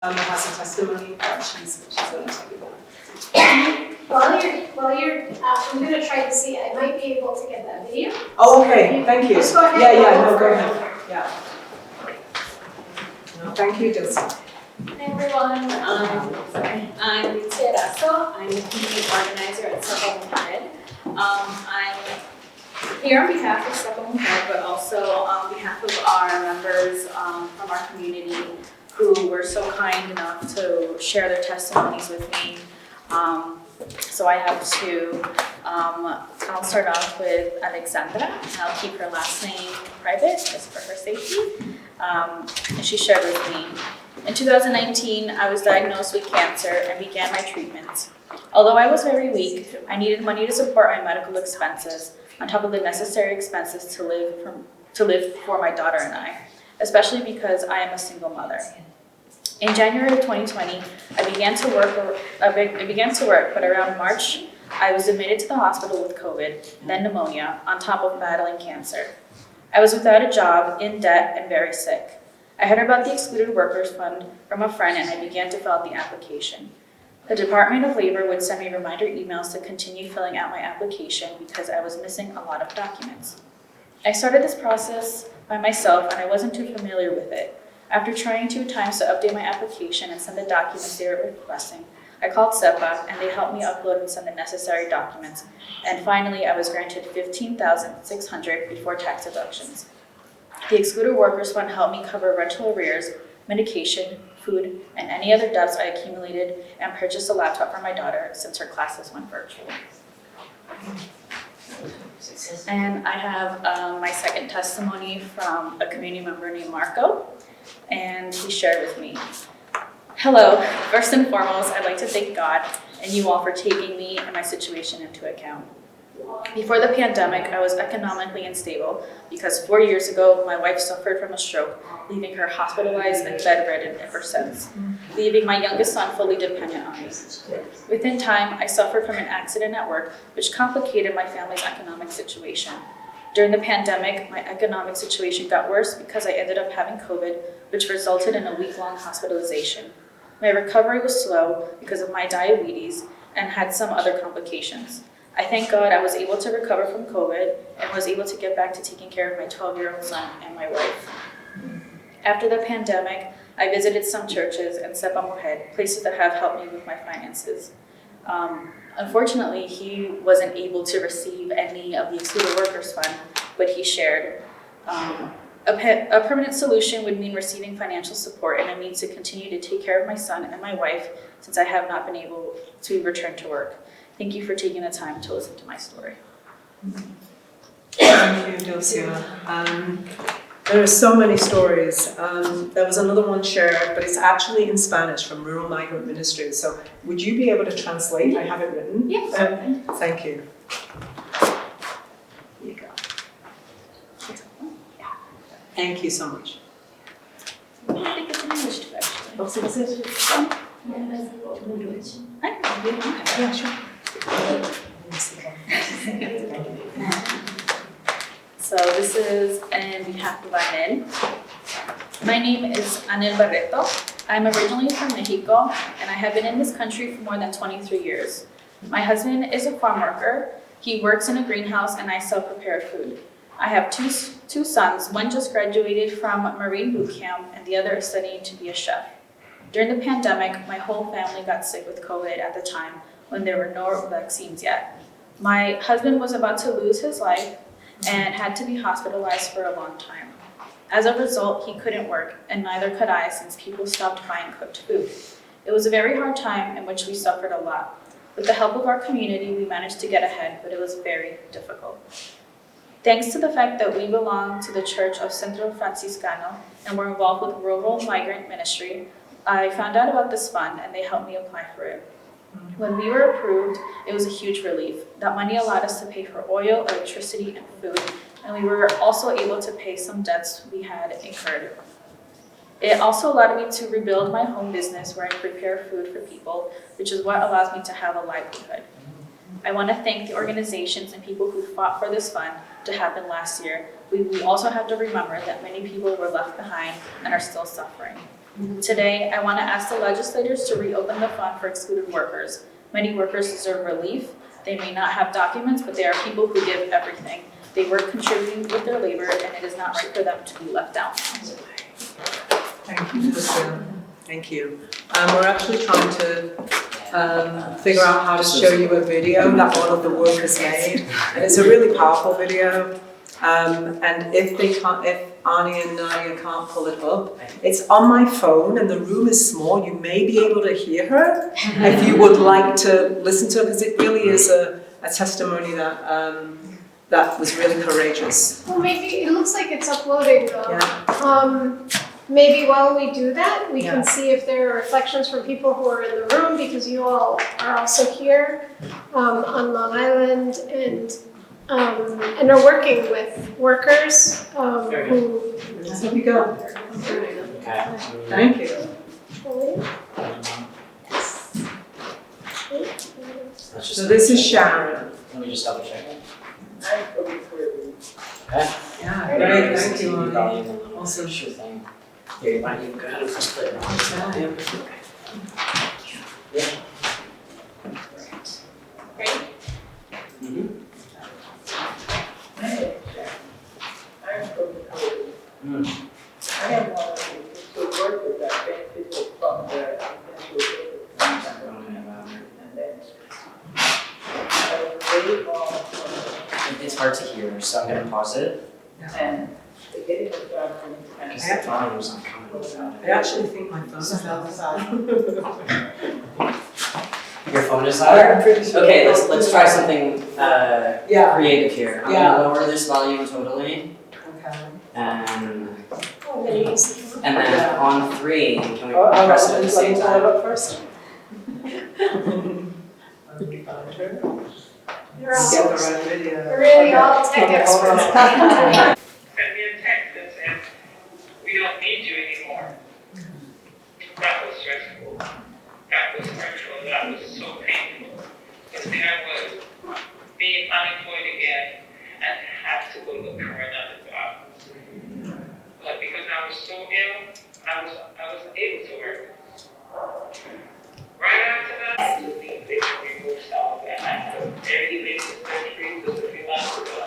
has a testimony that she's going to take it. While you're, I'm going to try to see, I might be able to get that video. Oh, okay, thank you. Just go ahead. Yeah, no, go ahead. Yeah. No, thank you, Dilsa. Hi everyone, I'm Lucia Rasso. I'm the community organizer at Sepa Mujer. I'm here on behalf of Sepa Mujer, but also on behalf of our members from our community who were so kind enough to share their testimonies with me. So I have two. I'll start off with Alexandra, and I'll keep her last name private just for her safety. And she shared with me, in 2019, I was diagnosed with cancer and began my treatment. Although I was very weak, I needed money to support my medical expenses, on top of the necessary expenses to live for my daughter and I, especially because I am a single mother. In January of 2020, I began to work, but around March, I was admitted to the hospital with COVID, then pneumonia, on top of battling cancer. I was without a job, in debt, and very sick. I heard about the Excluded Workers Fund from a friend, and I began to fill out the application. The Department of Labor would send me reminder emails to continue filling out my application because I was missing a lot of documents. I started this process by myself, and I wasn't too familiar with it. After trying 2 times to update my application and send the documents they were requesting, I called SEPA and they helped me upload and send the necessary documents. And finally, I was granted $15,600 before tax deductions. The Excluded Workers Fund helped me cover rental arrears, medication, food, and any other debts I accumulated, and purchased a laptop for my daughter since her classes went virtual. And I have my second testimony from a community member named Marco. And he shared with me. Hello, first and foremost, I'd like to thank God and you all for taking me and my situation into account. Before the pandemic, I was economically unstable because 4 years ago, my wife suffered from a stroke, leaving her hospitalized and bedridden ever since, leaving my youngest son fully dependent on me. Within time, I suffered from an accident at work, which complicated my family's economic situation. During the pandemic, my economic situation got worse because I ended up having COVID, which resulted in a week-long hospitalization. My recovery was slow because of my diabetes and had some other complications. I thank God I was able to recover from COVID and was able to get back to taking care of my 12-year-old son and my wife. After the pandemic, I visited some churches and Sepa Mujer, places that have helped me with my finances. Unfortunately, he wasn't able to receive any of the Excluded Workers Fund, but he shared. A permanent solution would mean receiving financial support and a means to continue to take care of my son and my wife since I have not been able to return to work. Thank you for taking the time to listen to my story. Thank you, Dilcia. There are so many stories. There was another one shared, but it's actually in Spanish from Rural Migrant Ministries. So would you be able to translate? I have it written. Yes. Thank you. Here you go. Thank you so much. I think it's in English too, actually. Oh, is it? Yeah, sure. So this is on behalf of Anel. My name is Anel Barreto. I'm originally from Mexico, and I have been in this country for more than 23 years. My husband is a farm worker. He works in a greenhouse, and I sell prepared food. I have two sons. One just graduated from Marine boot camp, and the other is studying to be a chef. During the pandemic, my whole family got sick with COVID at the time when there were no vaccines yet. My husband was about to lose his life and had to be hospitalized for a long time. As a result, he couldn't work, and neither could I since people stopped buying cooked food. It was a very hard time in which we suffered a lot. With the help of our community, we managed to get ahead, but it was very difficult. Thanks to the fact that we belong to the Church of Centro Franciscano and were involved with Rural Migrant Ministry, I found out about this fund and they helped me apply for it. When we were approved, it was a huge relief. That money allowed us to pay for oil, electricity, and food, and we were also able to pay some debts we had incurred. It also allowed me to rebuild my home business where I prepare food for people, which is what allows me to have a livelihood. I want to thank the organizations and people who fought for this fund to happen last year. We also have to remember that many people were left behind and are still suffering. Today, I want to ask the legislators to reopen the fund for excluded workers. Many workers deserve relief. They may not have documents, but they are people who give everything. They work contributing with their labor, and it is not right for them to be left out. Thank you, Christina. Thank you. We're actually trying to figure out how to show you a video that one of the workers made. And it's a really powerful video. And if Ani and Nadia can't pull it up, it's on my phone and the room is small. You may be able to hear her if you would like to listen to it, because it really is a testimony that was really courageous. Well, maybe, it looks like it's uploading though. Yeah. Maybe while we do that, we Yeah. can see if there are reflections from people who are in the room, because you all are also here on Long Island and are working with workers who. There we go. Okay. Thank you. Let's just So this is Sharon. Let me just double check it. Yeah, great, thank you, Ani. Awesome. Awesome. Sure thing. Here, why don't you go ahead and split it on? Yeah. Great. Mm-hmm. Mm. I am one of the workers that benefited from the and then very long It's hard to hear, so I'm gonna pause it. and they get it done and Because the volume was not coming without I actually think my phone is Your phone is louder? I'm pretty sure. Okay, let's try something Yeah. creative here. I'm Yeah. gonna lower this volume totally, Okay. and Oh, then you see. then Yeah. on 3, can we Oh, press it at the same let me time? pull it up first. Let me find her. You're all, Get the right video. you're really all tech Okay, hold on. experts. Sent me a text that said, "We don't need you anymore." That was stressful. That was hurtful. That was so painful. Because then I was being unemployed again and had to go look for another job. But because I was so ill, I wasn't able to work. Right after that, they removed some of that. I had a very invasive surgery just a few months ago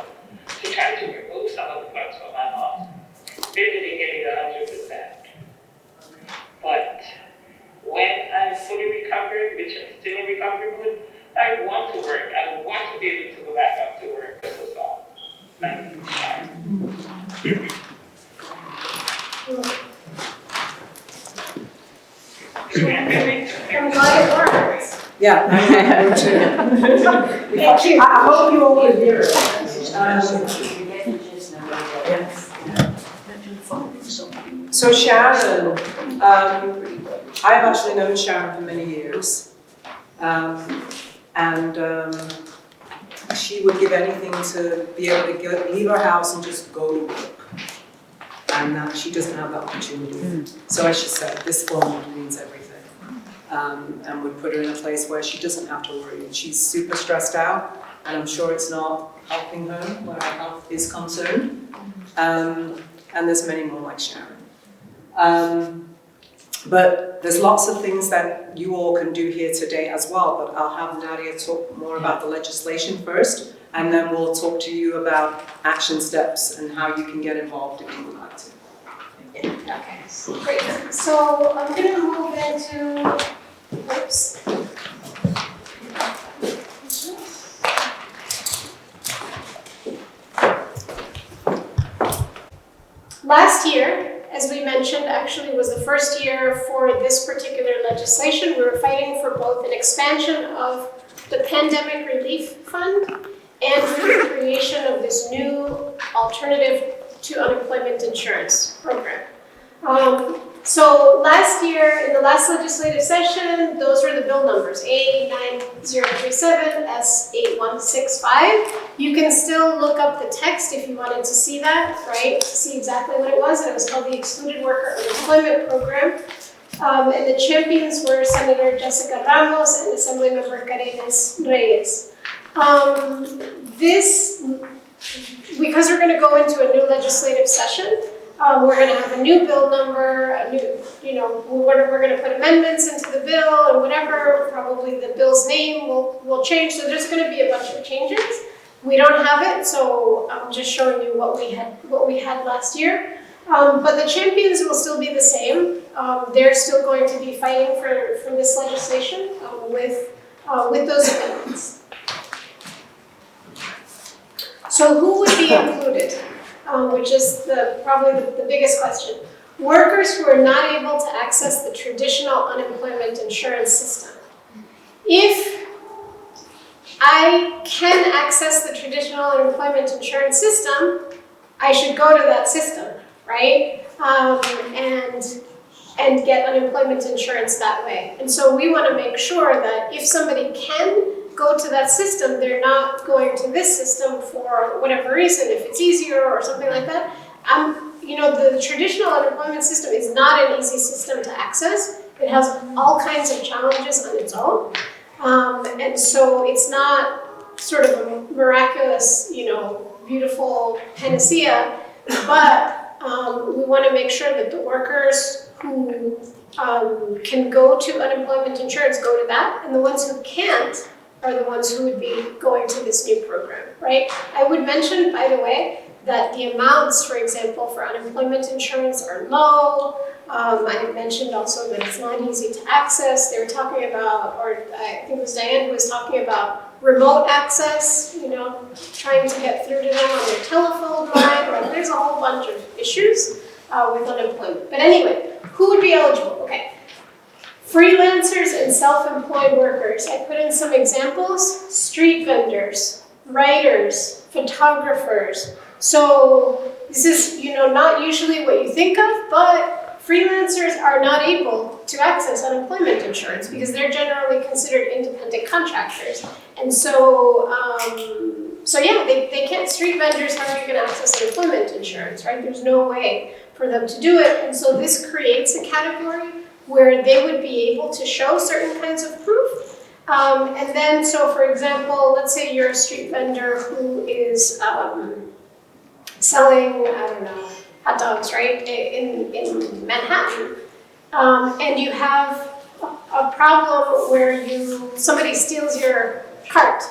to try to remove some of the parts from my mouth. They didn't get it 100%. But when I'm fully recovered, which I'm still in recovery mode, I want to work. I want to be able to go back up to work. This is all. Thank you. I'm glad it works. Yeah, I know too. Thank you. I hope you all could hear it. So Sharon, I've actually known Sharon for many years. She would give anything to be able to leave her house and just go to work. And she doesn't have that opportunity. So as she said, this phone means everything. And we put her in a place where she doesn't have to worry. She's super stressed out, and I'm sure it's not helping her where her health is concerned. And there's many more like Sharon. But there's lots of things that you all can do here today as well, but I'll have Nadia talk more about the legislation first, and then we'll talk to you about action steps and how you can get involved if you would like to. Okay, great. So I'm gonna move into, oops. Last year, as we mentioned, actually was the first year for this particular legislation. We were fighting for both an expansion of the Pandemic Relief Fund and for the creation of this new alternative to unemployment insurance program. So last year, in the last legislative session, those were the bill numbers, A9037, S8165. You can still look up the text if you wanted to see that, right? To see exactly what it was. And it was called the Excluded Worker Unemployment Program. And the champions were Senator Jessica Ramos and Assemblymember Carenes Reyes. Because we're going to go into a new legislative session, we're gonna have a new bill number, a new, we're gonna put amendments into the bill and whatever, probably the bill's name will change, so there's gonna be a bunch of changes. We don't have it, so I'm just showing you what we had last year. But the champions will still be the same. They're still going to be fighting for this legislation with those amendments. So who would be included? Which is probably the biggest question. Workers who are not able to access the traditional unemployment insurance system. If I can access the traditional unemployment insurance system, I should go to that system, right? And get unemployment insurance that way. And so we want to make sure that if somebody can go to that system, they're not going to this system for whatever reason, if it's easier or something like that. The traditional unemployment system is not an easy system to access. It has all kinds of challenges on its own. And so it's not sort of a miraculous, beautiful panacea, but we want to make sure that the workers who can go to unemployment insurance go to that, and the ones who can't are the ones who would be going to this new program, right? I would mention, by the way, that the amounts, for example, for unemployment insurance are low. I mentioned also that it's not easy to access. They were talking about, or I think it was Diane who was talking about remote access, trying to get through to them on their telephone line. Like, there's a whole bunch of issues with unemployment. But anyway, who would be eligible? Okay. Freelancers and self-employed workers. I put in some examples. Street vendors, writers, photographers. So this is, not usually what you think of, but freelancers are not able to access unemployment insurance because they're generally considered independent contractors. And so, they can't. Street vendors, how are you going to access unemployment insurance, right? There's no way for them to do it. And so this creates a category where they would be able to show certain kinds of proof. And then, so for example, let's say you're a street vendor who is selling, hot dogs, right, in Manhattan. And you have a problem where somebody steals your cart,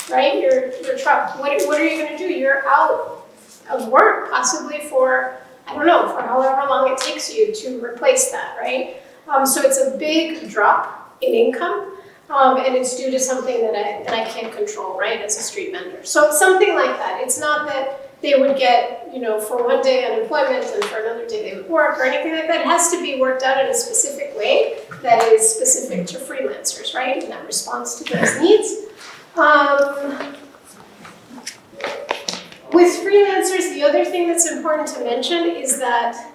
right, your truck. What are you going to do? You're out of work possibly for however long it takes you to replace that, right? So it's a big drop in income, and it's due to something that I can't control, right, as a street vendor. So something like that. It's not that they would get, for one day unemployment and for another day they would work or anything like that. It has to be worked out in a specific way that is specific to freelancers, right, and that responds to those needs. With freelancers, the other thing that's important to mention is that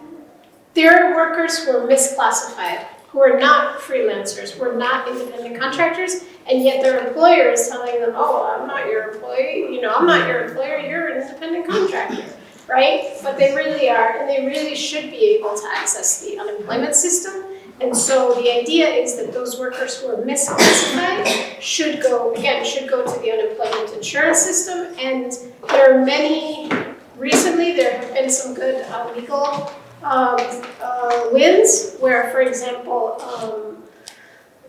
there are workers who are misclassified, who are not freelancers, who are not independent contractors, and yet their employer is telling them, oh, I'm not your employee, I'm not your employer, you're an independent contractor, right? But they really are, and they really should be able to access the unemployment system. And so the idea is that those workers who are misclassified should go to the unemployment insurance system. And there are recently there have been some good legal wins where, for example,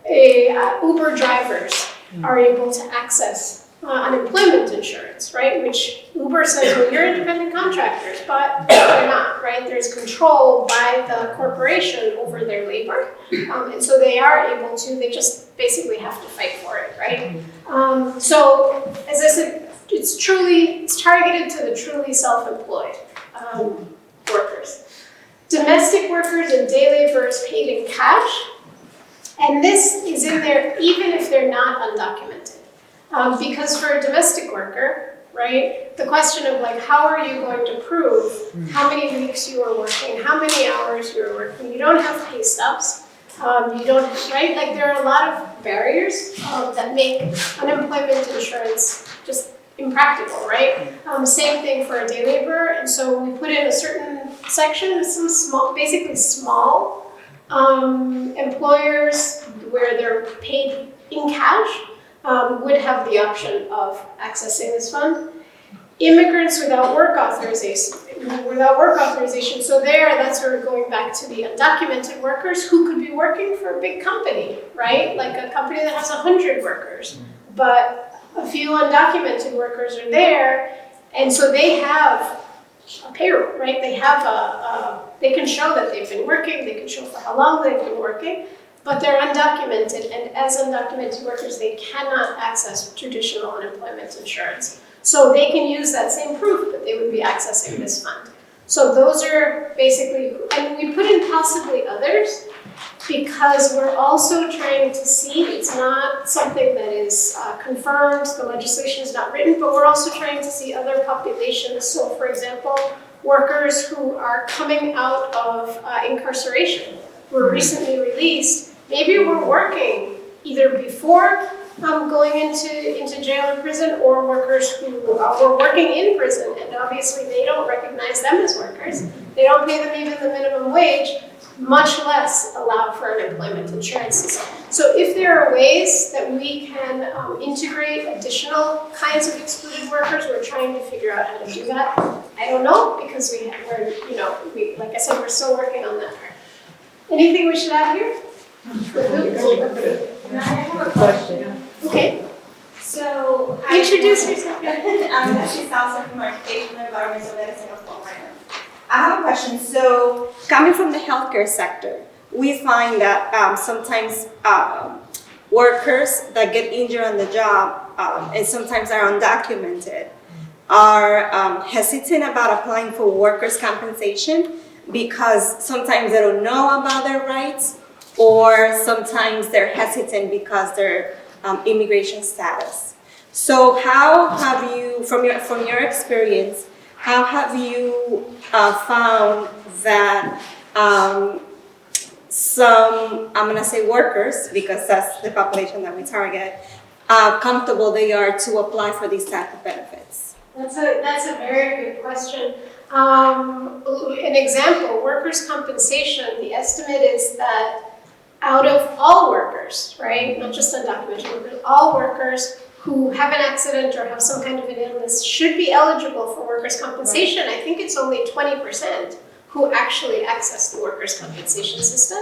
Uber drivers are able to access unemployment insurance, right? Which Uber says, well, you're independent contractors, but they're not, right? There's control by the corporation over their labor. And so they are able to, they just basically have to fight for it, right? So, as I said, it's targeted to the truly self-employed workers. Domestic workers and day laborers paid in cash. And this is in there even if they're not undocumented. Because for a domestic worker, right, the question of how are you going to prove how many weeks you are working, how many hours you are working, you don't have pay stubs, you don't, right, there are a lot of barriers that make unemployment insurance just impractical, right? Same thing for a day laborer, and so we put in a certain section, some small employers where they're paid in cash would have the option of accessing this fund. Immigrants without work authorization, without work authorization. So that's where we're going back to the undocumented workers who could be working for a big company, right? Like a company that has 100 workers, but a few undocumented workers are there, and so they have a payroll, right? They have they can show that they've been working, they can show for how long they've been working, but they're undocumented, and as undocumented workers, they cannot access traditional unemployment insurance. So they can use that same proof, but they would be accessing this fund. So those are basically, and we put in possibly others, because we're also trying to see, it's not something that is confirmed, the legislation is not written, but we're also trying to see other populations. So for example, workers who are coming out of incarceration, were recently released, maybe were working either before going into jail or prison, or workers who were working in prison, and obviously they don't recognize them as workers. They don't pay them even the minimum wage, much less allow for an employment insurance system. So if there are ways that we can integrate additional kinds of excluded workers, we're trying to figure out how to do that. I don't know, because like I said, we're still working on that part. Anything we should add here? I have a question. Okay. So Introduce yourself. I'm Ashley Salsa from Educational Environmental Medicine of Florida. I have a question. So coming from the healthcare sector, we find that sometimes workers that get injured on the job and sometimes are undocumented are hesitant about applying for workers' compensation because sometimes they don't know about their rights, or sometimes they're hesitant because their immigration status. So how have you, from your experience, how have you found that some, I'm gonna say workers, because that's the population that we target, comfortable they are to apply for these type of benefits? That's a very good question. An example, workers' compensation, the estimate is that out of all workers, right, not just undocumented workers, all workers who have an accident or have some kind of an illness should be eligible for workers' compensation. I think it's only 20% who actually access the workers' compensation system.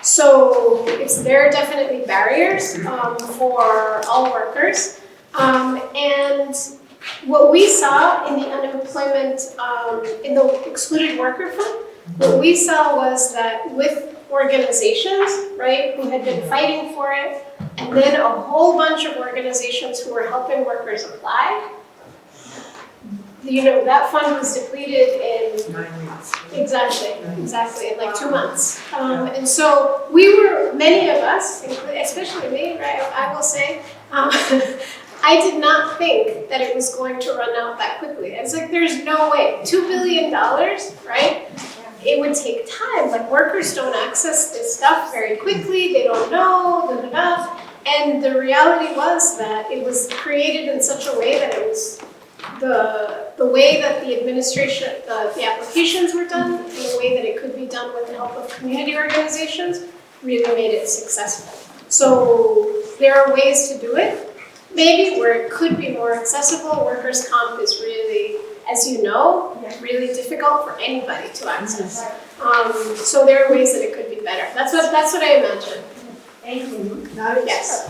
So there are definitely barriers for all workers. And what we saw in the unemployment, in the excluded worker fund, what we saw was that with organizations, right, who had been fighting for it, and then a whole bunch of organizations who were helping workers apply, that fund was depleted in 9 weeks. Exactly, in like 2 months. And so many of us, especially me, right, I will say, I did not think that it was going to run out that quickly. It's like, there's no way. $2 billion, right? It would take time. Like, workers don't access this stuff very quickly. They don't know, And the reality was that it was created in such a way that it was the way that the administration, the applications were done, and the way that it could be done with the help of community organizations really made it successful. So there are ways to do it. Maybe where it could be more accessible. Workers' comp is really, as you know, really difficult for anybody to access. So there are ways that it could be better. That's what I imagine. Thank you. Yes.